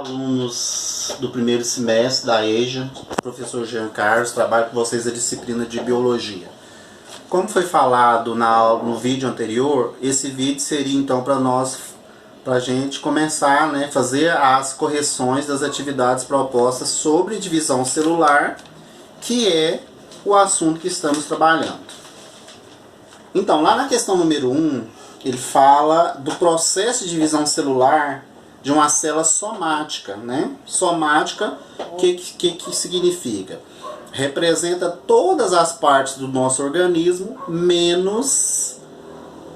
Alunos do primeiro semestre da EJA, professor Jean Carlos, trabalho com vocês a disciplina de Biologia. Como foi falado no vídeo anterior, esse vídeo seria então para a gente começar, fazer as correções das atividades propostas sobre divisão celular, que é o assunto que estamos trabalhando. Então, lá na questão número 1, ele fala do processo de divisão celular de uma célula somática, Somática, o que significa? Representa todas as partes do nosso organismo, menos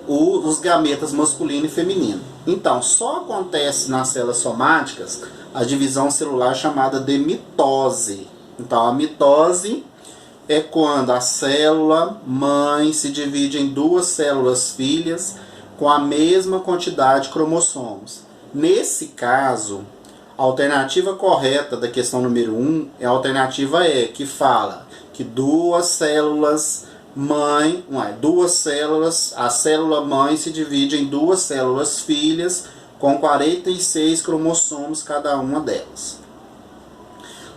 os gametas masculino e feminino. Então, só acontece nas células somáticas a divisão celular chamada de mitose. Então, a mitose é quando a célula mãe se divide em duas células filhas com a mesma quantidade de cromossomos. Nesse caso, a alternativa correta da questão número 1 é a alternativa E, que fala que duas células mãe, a célula mãe se divide em duas células filhas com 46 cromossomos cada uma delas.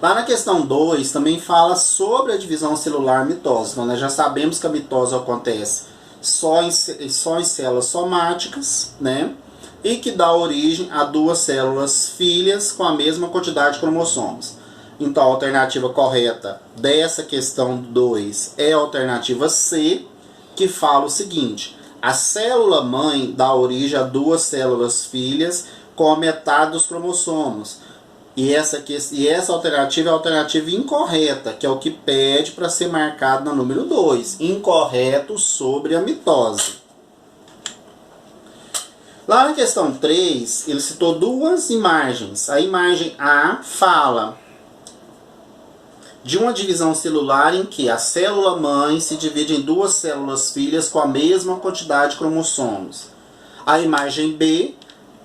Lá na questão 2 também fala sobre a divisão celular mitose. Então, nós já sabemos que a mitose acontece só em células somáticas, e que dá origem a duas células filhas com a mesma quantidade de cromossomos. Então, a alternativa correta dessa questão 2 é a alternativa C, que fala o seguinte: a célula mãe dá origem a duas células filhas com a metade dos cromossomos. E essa alternativa é a alternativa incorreta, que é o que pede para ser marcado no número 2. Incorreto sobre a mitose. Lá na questão 3, ele citou duas imagens. A imagem A fala de uma divisão celular em que a célula mãe se divide em duas células filhas com a mesma quantidade de cromossomos. A imagem B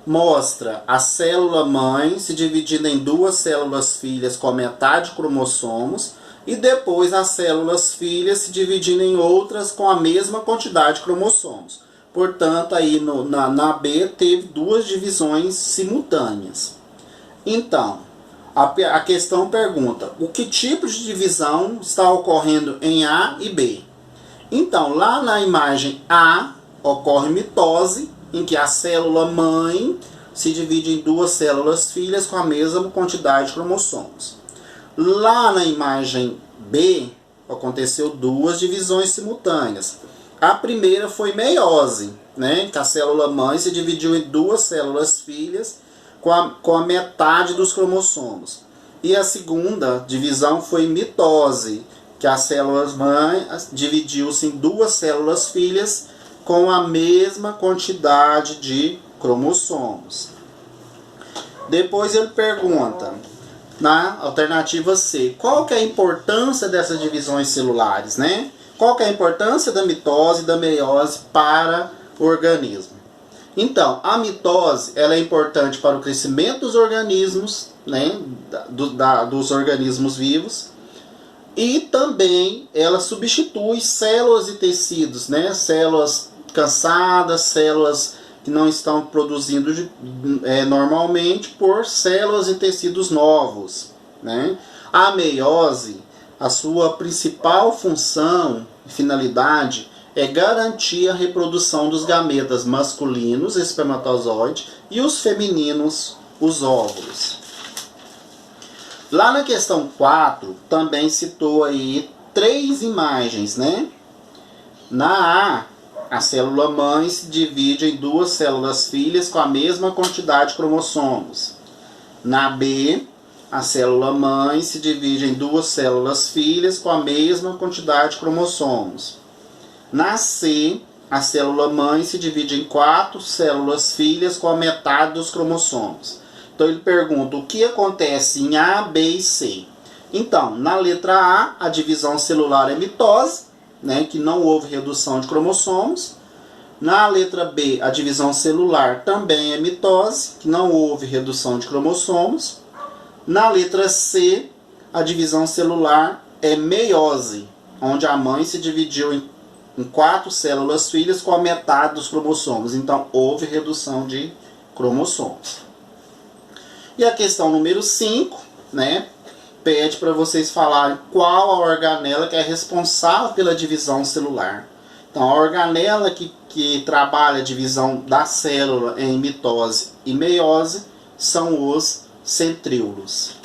mostra a célula mãe se dividindo em duas células filhas com a metade de cromossomos e depois as células filhas se dividindo em outras com a mesma quantidade de cromossomos. Portanto, aí na B teve duas divisões simultâneas. Então, a questão pergunta: o que tipo de divisão está ocorrendo em A e B? Então, lá na imagem A, ocorre mitose, em que a célula mãe se divide em duas células filhas com a mesma quantidade de cromossomos. Lá na imagem B, aconteceu duas divisões simultâneas. A primeira foi meiose, que a célula mãe se dividiu em duas células filhas com a metade dos cromossomos. E a segunda divisão foi mitose, que a célula mãe dividiu-se em duas células filhas com a mesma quantidade de cromossomos. Depois ele pergunta, na alternativa C, qual que é a importância dessas divisões celulares, Qual que é a importância da mitose e da meiose para o organismo? Então, a mitose ela é importante para o crescimento dos organismos, dos organismos vivos, e também ela substitui células e tecidos, células cansadas, células que não estão produzindo normalmente por células e tecidos novos. A meiose, a sua principal função e finalidade é garantir a reprodução dos gametas masculinos, espermatozoide, e os femininos, os óvulos. Lá na questão 4, também citou aí três imagens, Na A célula mãe se divide em duas células filhas com a mesma quantidade de cromossomos. Na B, a célula mãe se divide em duas células filhas com a mesma quantidade de cromossomos. Na C, a célula mãe se divide em 4 células filhas com a metade dos cromossomos. Então ele pergunta o que acontece em A, B e C. Então, na letra A, a divisão celular é mitose, que não houve redução de cromossomos. Na letra B, a divisão celular também é mitose, que não houve redução de cromossomos. Na letra C, a divisão celular é meiose, onde a mãe se dividiu em 4 células filhas com a metade dos cromossomos. Então, houve redução de cromossomos. E a questão número 5, né, pede para vocês falarem qual a organela que é responsável pela divisão celular. Então, a organela que trabalha a divisão da célula em mitose e meiose são os centríolos.